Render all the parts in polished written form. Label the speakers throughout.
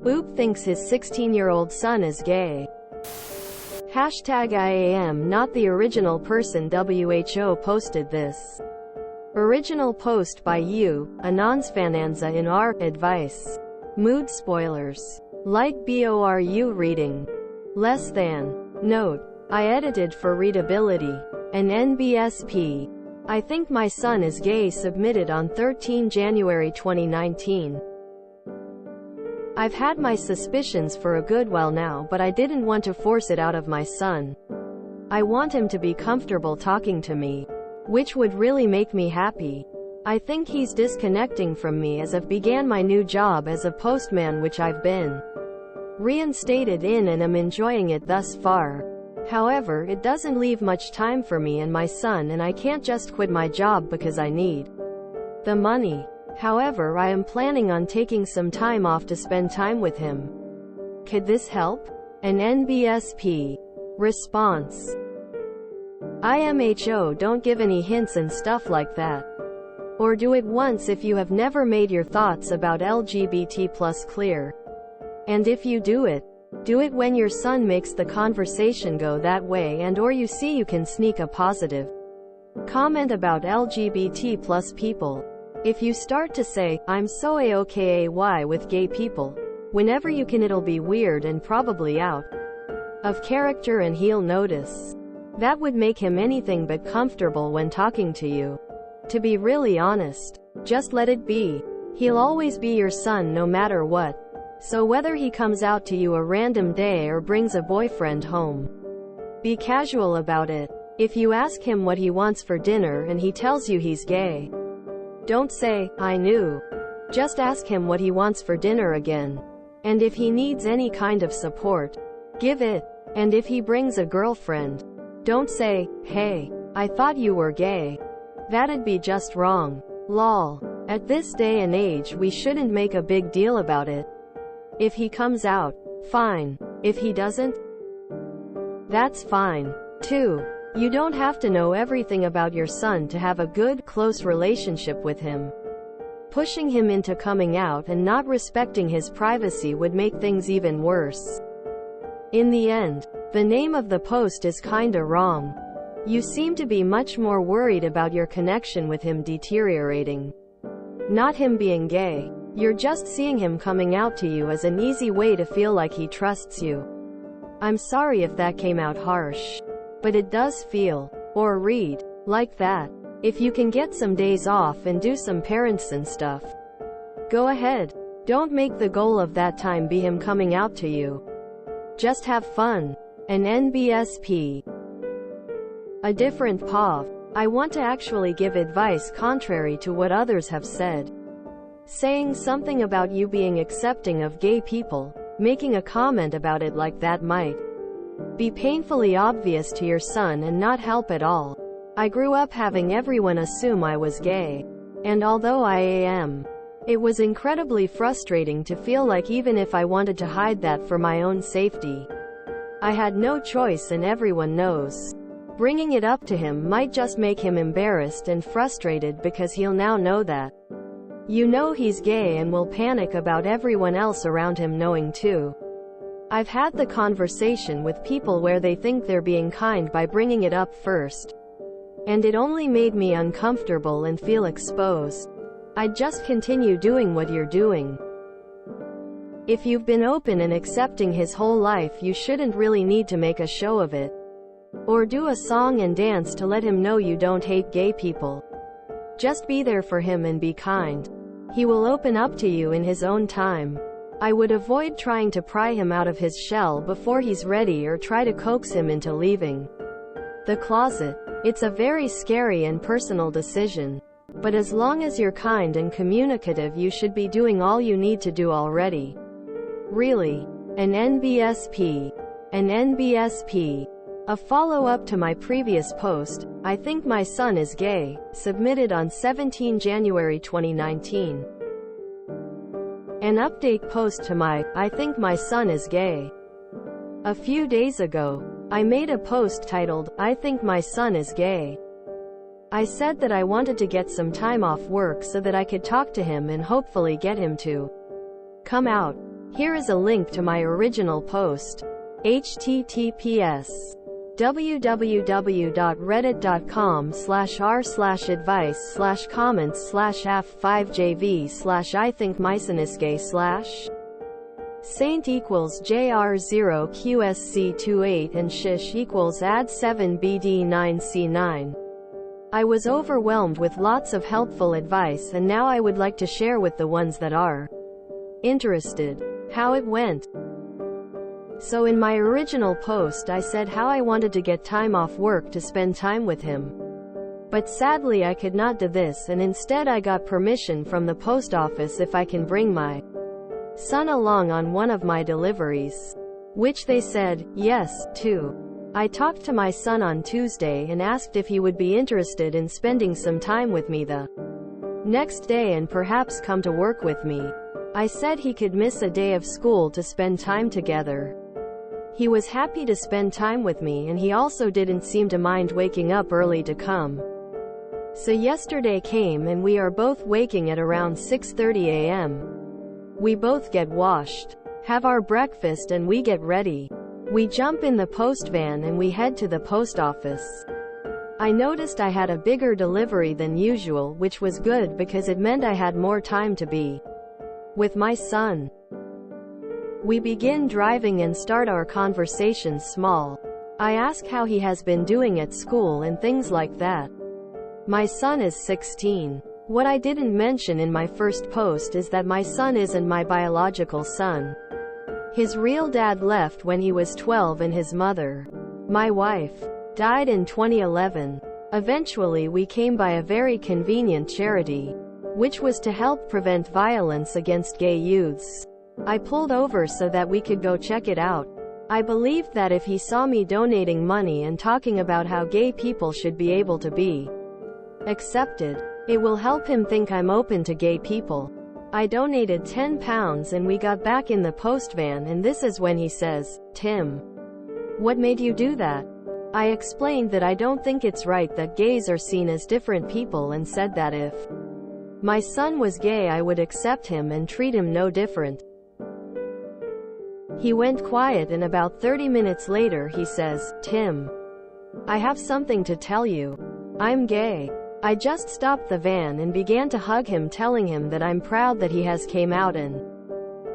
Speaker 1: Oop thinks his 16-year-old son is gay. Hashtag I am not the original person. WHO posted this. Original post by you, Anonsfananza in our advice. Mood spoilers. Like BORU reading. Less than. Note. I edited for readability. An NBSP. I think my son is gay submitted on 13 January 2019. I've had my suspicions for a good while now, but I didn't want to force it out of my son. I want him to be comfortable talking to me, which would really make me happy. I think he's disconnecting from me as I've began my new job as a postman, which I've been reinstated in and am enjoying it thus far. However, it doesn't leave much time for me and my son, and I can't just quit my job because I need the money. However, I am planning on taking some time off to spend time with him. Could this help? An NBSP. Response. IMHO, don't give any hints and stuff like that. Or do it once if you have never made your thoughts about LGBT+ clear. And if you do it when your son makes the conversation go that way, and or you see you can sneak a positive comment about LGBT+ people. If you start to say, I'm so AOKAY with gay people, whenever you can, it'll be weird and probably out of character, and he'll notice. That would make him anything but comfortable when talking to you. To be really honest, just let it be. He'll always be your son no matter what. So whether he comes out to you a random day or brings a boyfriend home, be casual about it. If you ask him what he wants for dinner and he tells you he's gay, don't say, I knew. Just ask him what he wants for dinner again. And if he needs any kind of support, give it. And if he brings a girlfriend, don't say, hey, I thought you were gay. That'd be just wrong. Lol. At this day and age, we shouldn't make a big deal about it. If he comes out, fine. If he doesn't, that's fine, too. You don't have to know everything about your son to have a good, close relationship with him. Pushing him into coming out and not respecting his privacy would make things even worse. In the end, the name of the post is kinda wrong. You seem to be much more worried about your connection with him deteriorating, not him being gay. You're just seeing him coming out to you as an easy way to feel like he trusts you. I'm sorry if that came out harsh, but it does feel, or read, like that. If you can get some days off and do some parents and stuff, go ahead. Don't make the goal of that time be him coming out to you. Just have fun. An NBSP. A different POV. I want to actually give advice contrary to what others have said. Saying something about you being accepting of gay people, making a comment about it like that might be painfully obvious to your son and not help at all. I grew up having everyone assume I was gay. And although I am, it was incredibly frustrating to feel like even if I wanted to hide that for my own safety, I had no choice, and everyone knows. Bringing it up to him might just make him embarrassed and frustrated because he'll now know that you know he's gay and will panic about everyone else around him knowing too. I've had the conversation with people where they think they're being kind by bringing it up first, and it only made me uncomfortable and feel exposed. I'd just continue doing what you're doing. If you've been open and accepting his whole life, you shouldn't really need to make a show of it, or do a song and dance to let him know you don't hate gay people. Just be there for him and be kind. He will open up to you in his own time. I would avoid trying to pry him out of his shell before he's ready, or try to coax him into leaving the closet. It's a very scary and personal decision. But as long as you're kind and communicative, you should be doing all you need to do already. Really. An NBSP. An NBSP. A follow-up to my previous post, I think my son is gay, submitted on 17 January 2019. An update post to my, I think my son is gay. A few days ago, I made a post titled, I think my son is gay. I said that I wanted to get some time off work so that I could talk to him and hopefully get him to come out. Here is a link to my original post. https www.reddit.com/r/advice/comments/f5jv/I-think-mysonisgay/ Saint equals JR0QSC28 and shish equals add7BD9C9. I was overwhelmed with lots of helpful advice, and now I would like to share with the ones that are interested how it went. So in my original post I said how I wanted to get time off work to spend time with him. But sadly I could not do this, and instead I got permission from the post office if I can bring my son along on one of my deliveries. Which they said yes to. I talked to my son on Tuesday and asked if he would be interested in spending some time with me the next day and perhaps come to work with me. I said he could miss a day of school to spend time together. He was happy to spend time with me, and he also didn't seem to mind waking up early to come. So yesterday came and we are both waking at around 6:30 a.m. We both get washed, have our breakfast, and we get ready. We jump in the post van and we head to the post office. I noticed I had a bigger delivery than usual, which was good because it meant I had more time to be with my son. We begin driving and start our conversation small. I ask how he has been doing at school and things like that. My son is 16. What I didn't mention in my first post is that my son isn't my biological son. His real dad left when he was 12 and his mother, my wife, died in 2011. Eventually we came by a very convenient charity, which was to help prevent violence against gay youths. I pulled over so that we could go check it out. I believed that if he saw me donating money and talking about how gay people should be able to be accepted, it will help him think I'm open to gay people. I donated £10 and we got back in the post van, and this is when he says, "Tim, what made you do that?" I explained that I don't think it's right that gays are seen as different people, and said that if my son was gay I would accept him and treat him no different. He went quiet, and about 30 minutes later he says, "Tim, I have something to tell you. I'm gay." I just stopped the van and began to hug him, telling him that I'm proud that he has came out, and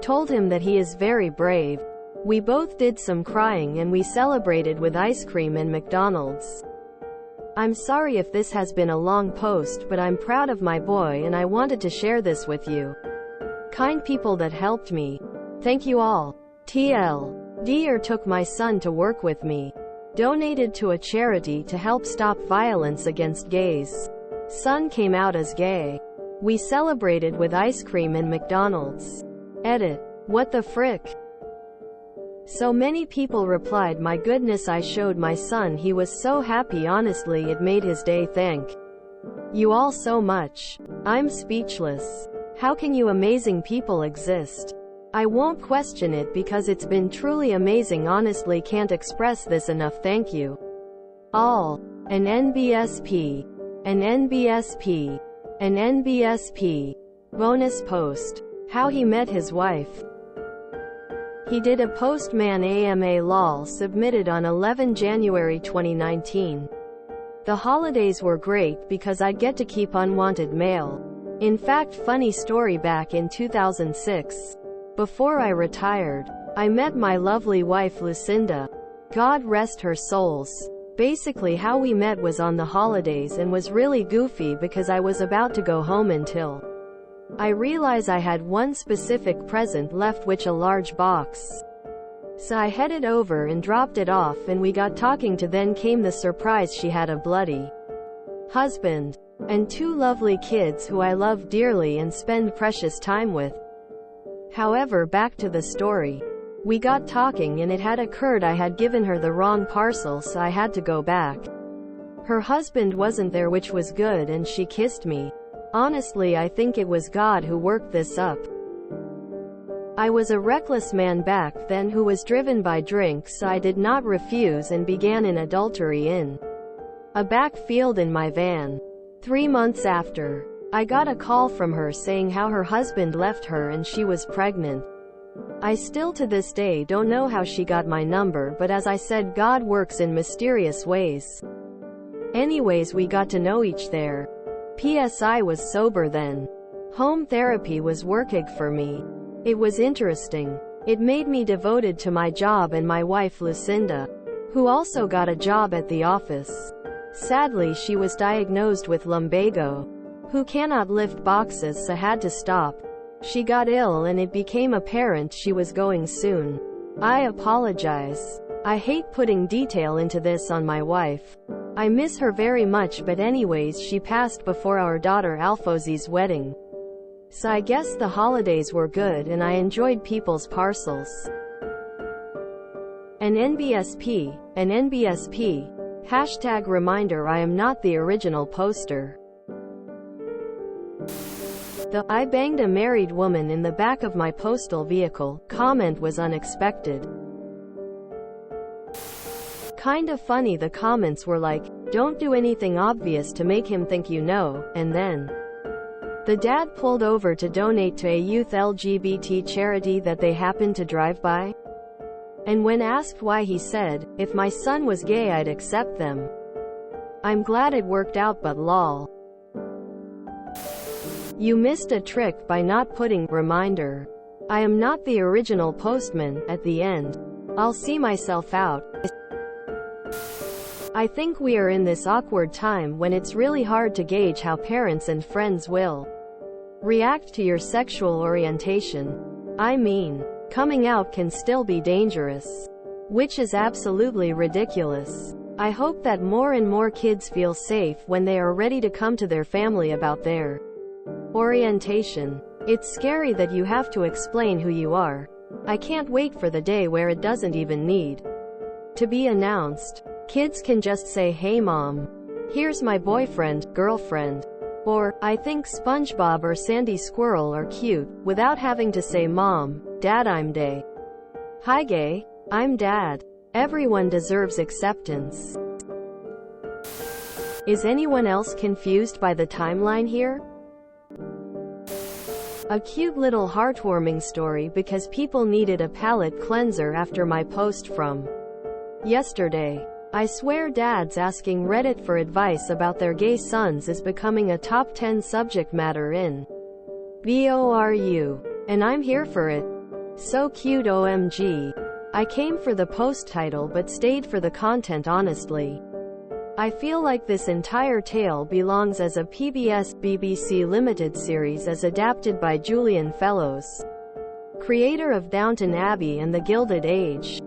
Speaker 1: told him that he is very brave. We both did some crying and we celebrated with ice cream and McDonald's. I'm sorry if this has been a long post, but I'm proud of my boy and I wanted to share this with you. Kind people that helped me. Thank you all. TL. Dear took my son to work with me. Donated to a charity to help stop violence against gays. Son came out as gay. We celebrated with ice cream and McDonald's. Edit. What the frick? So many people replied, my goodness, I showed my son, he was so happy, honestly it made his day. Thank you all so much. I'm speechless. How can you amazing people exist? I won't question it because it's been truly amazing, honestly can't express this enough. Thank you all. An NBSP. An NBSP. An NBSP. Bonus post. How he met his wife. He did a postman AMA lol submitted on 11 January 2019. The holidays were great because I'd get to keep unwanted mail. In fact, funny story, back in 2006, before I retired, I met my lovely wife Lucinda. God rest her souls. Basically how we met was on the holidays and was really goofy because I was about to go home until I realized I had one specific present left, which a large box. So I headed over and dropped it off and we got talking to then came the surprise she had a bloody husband and two lovely kids who I love dearly and spend precious time with. However, back to the story. We got talking and it had occurred I had given her the wrong parcel, so I had to go back. Her husband wasn't there, which was good, and she kissed me. Honestly, I think it was God who worked this up. I was a reckless man back then who was driven by drink, so I did not refuse and began in adultery in a backfield in my van. 3 months after, I got a call from her saying how her husband left her and she was pregnant. I still to this day don't know how she got my number, but as I said, God works in mysterious ways. Anyways, we got to know each other. P.S. I was sober then. Home therapy was working for me. It was interesting. It made me devoted to my job and my wife Lucinda, who also got a job at the office. Sadly, she was diagnosed with lumbago, who cannot lift boxes, so had to stop. She got ill and it became apparent she was going soon. I apologize. I hate putting detail into this on my wife. I miss her very much, but anyways, she passed before our daughter Alfosi's wedding. So I guess the holidays were good and I enjoyed people's parcels. An NBSP. Hashtag reminder, I am not the original poster. The "I banged a married woman in the back of my postal vehicle" comment was unexpected. Kind of funny, the comments were like, "Don't do anything obvious to make him think you know," and then the dad pulled over to donate to a youth LGBT charity that they happened to drive by. And when asked why, he said, "If my son was gay, I'd accept them. I'm glad it worked out, but lol. You missed a trick by not putting reminder. I am not the original postman at the end. I'll see myself out." I think we are in this awkward time when it's really hard to gauge how parents and friends will react to your sexual orientation. I mean, coming out can still be dangerous, which is absolutely ridiculous. I hope that more and more kids feel safe when they are ready to come to their family about their orientation. It's scary that you have to explain who you are. I can't wait for the day where it doesn't even need to be announced. Kids can just say, "Hey mom, here's my boyfriend, girlfriend," or "I think SpongeBob or Sandy Squirrel are cute," without having to say, "Mom, Dad, I'm gay." Hi gay, I'm Dad. Everyone deserves acceptance. Is anyone else confused by the timeline here? A cute little heartwarming story because people needed a palate cleanser after my post from yesterday. I swear dads asking Reddit for advice about their gay sons is becoming a top 10 subject matter in BORU. And I'm here for it. So cute, OMG. I came for the post title but stayed for the content, honestly. I feel like this entire tale belongs as a PBS BBC Limited series as adapted by Julian Fellowes, creator of Downton Abbey and The Gilded Age.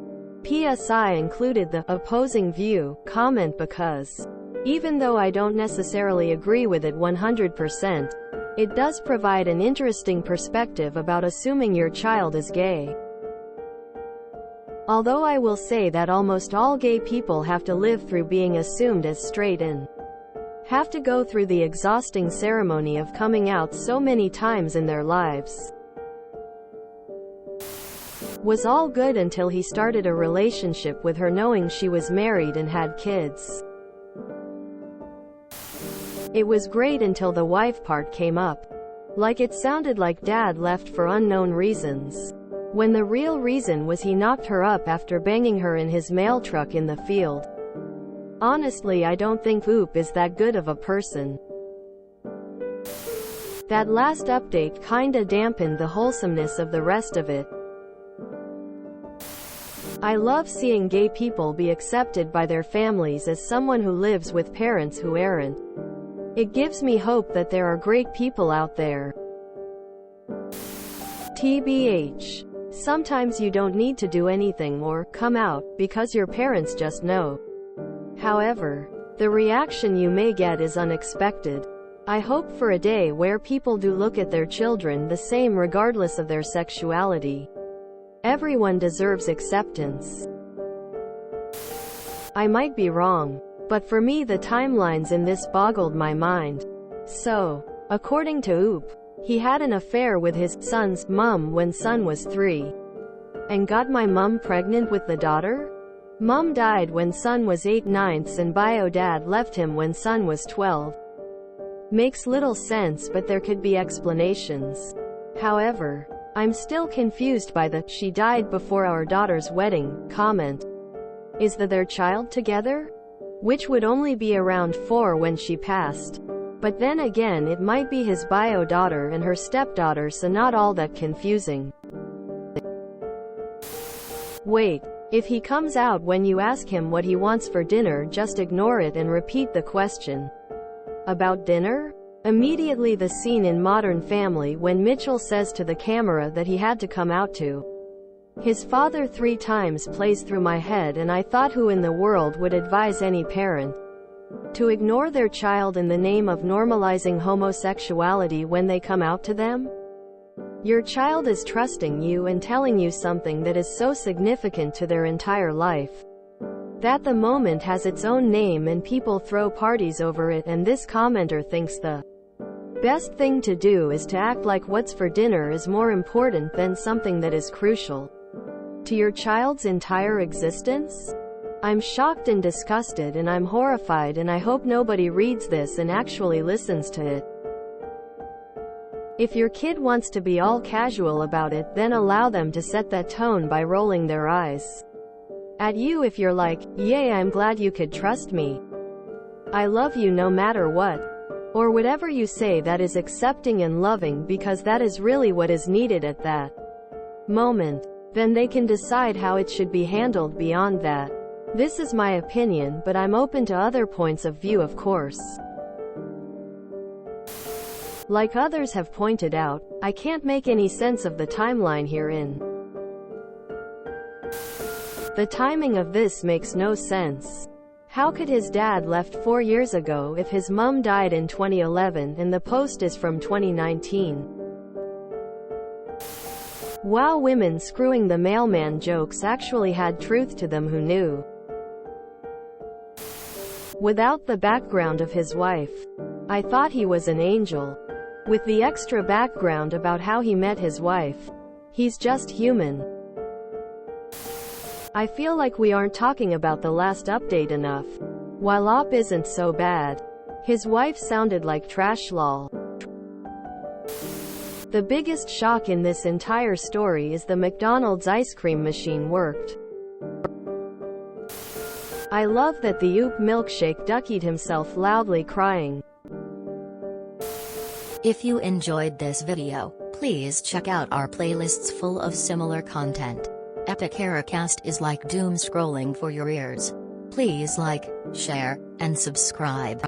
Speaker 1: PSI included the opposing view comment because, even though I don't necessarily agree with it 100%, it does provide an interesting perspective about assuming your child is gay. Although I will say that almost all gay people have to live through being assumed as straight and have to go through the exhausting ceremony of coming out so many times in their lives. Was all good until he started a relationship with her knowing she was married and had kids. It was great until the wife part came up. Like it sounded like Dad left for unknown reasons, when the real reason was he knocked her up after banging her in his mail truck in the field. Honestly, I don't think Oop is that good of a person. That last update kinda dampened the wholesomeness of the rest of it. I love seeing gay people be accepted by their families. As someone who lives with parents who aren't, it gives me hope that there are great people out there. TBH. Sometimes you don't need to do anything or come out because your parents just know. However, the reaction you may get is unexpected. I hope for a day where people do look at their children the same regardless of their sexuality. Everyone deserves acceptance. I might be wrong, but for me the timelines in this boggled my mind. So, according to Oop, he had an affair with his son's mum when son was 3. And got my mum pregnant with the daughter? Mum died when son was 8/9 and bio dad left him when son was 12. Makes little sense, but there could be explanations. However, I'm still confused by the "she died before our daughter's wedding" comment. Is their child together? Which would only be around 4 when she passed. But then again, it might be his bio daughter and her stepdaughter, so not all that confusing. Wait. If he comes out when you ask him what he wants for dinner, just ignore it and repeat the question. About dinner? Immediately the scene in Modern Family when Mitchell says to the camera that he had to come out to his father 3 times plays through my head, and I thought, who in the world would advise any parent to ignore their child in the name of normalizing homosexuality when they come out to them? Your child is trusting you and telling you something that is so significant to their entire life that the moment has its own name and people throw parties over it, and this commenter thinks the best thing to do is to act like what's for dinner is more important than something that is crucial to your child's entire existence? I'm shocked and disgusted, and I'm horrified, and I hope nobody reads this and actually listens to it. If your kid wants to be all casual about it, then allow them to set that tone by rolling their eyes at you if you're like, "Yay, I'm glad you could trust me. I love you no matter what." Or whatever you say that is accepting and loving, because that is really what is needed at that moment. Then they can decide how it should be handled beyond that. This is my opinion, but I'm open to other points of view, of course. Like others have pointed out, I can't make any sense of the timeline herein. The timing of this makes no sense. How could his dad left 4 years ago if his mum died in 2011 and the post is from 2019? Wow, women screwing the mailman jokes actually had truth to them. Who knew? Without the background of his wife, I thought he was an angel. With the extra background about how he met his wife, he's just human. I feel like we aren't talking about the last update enough. While Op isn't so bad, his wife sounded like trash, lol. The biggest shock in this entire story is the McDonald's ice cream machine worked. I love that the Oop milkshake duckied himself loudly crying.
Speaker 2: If you enjoyed this video, please check out our playlists full of similar content. Epic Heracast is like doom scrolling for your ears. Please like, share, and subscribe.